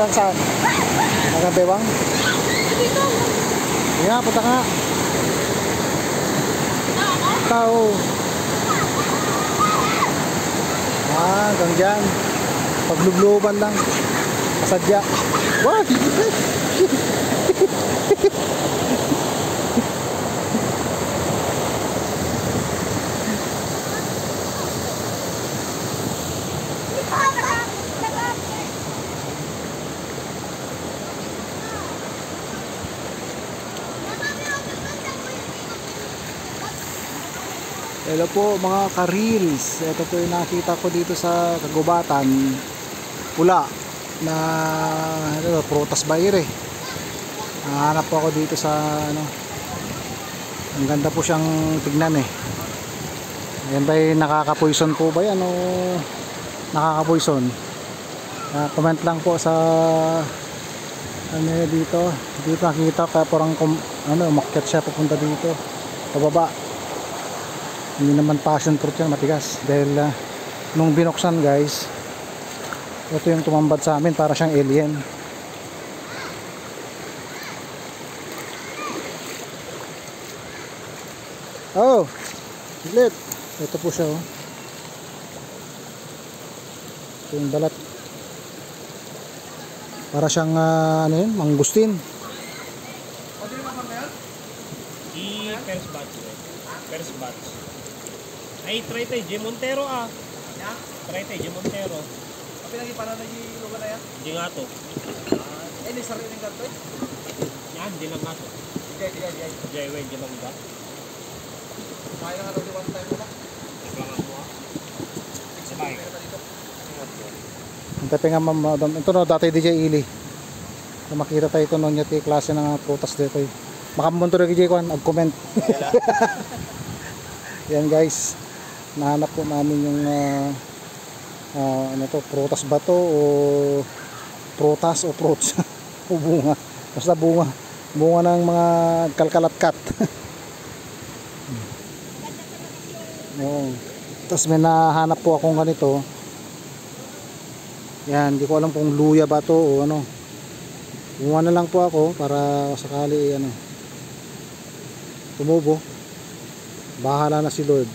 Hanggang saan? Hanggang Bewang? Kaya, punta nga. Tao. Hanggang dyan. Paglubluban lang. Kasadya. Wah! Hello po mga ka-reels. Ito po yung nakita ko dito sa kagubatan. Pula na ano, prutas bayre. Nahanap po ako dito sa ano. Ang ganda po siyang tignan eh. Ayan ba yung nakaka-poison po ba yan o nakaka-poison? Comment lang po sa ano dito. Dito nakikita kaya parang ano, umakyat siya papunta dito. Pababa. Hindi naman passion fruit yan, matigas. Dahil nung binuksan guys, ito yung tumambad sa amin para siyang alien. Oh, lit. Ito po siya oh. Ito yung balat. Para siyang ano yun, mangustin. First batch. First batch. Ay, try tayo, J. Montero ah. Try tayo, J. Montero. Tapi lagi para lagi lugar na yan? Di nga to. Ini sari ng ganto eh? Yan, di lang nga to. Jay, di lang nga. Kaya na nga daw di one time mo na. Sabay. Ang tapi nga madam. Ito no, dati DJ Ili. Kung makita tayo ito noon yung klase ng prutas dito eh. Makamunto rin DJ Kwan, mag-comment. Yan guys. Nahanap po namin yung ano to, prutas ba to o prutas o fruits o bunga, basta bunga ng mga kalkalatkat. Tapos may nahanap po akong ganito. Yan, hindi ko alam kung luya ba to o ano. Kumuha na lang po ako para sakali ano tumubo. Bahala na si Lord.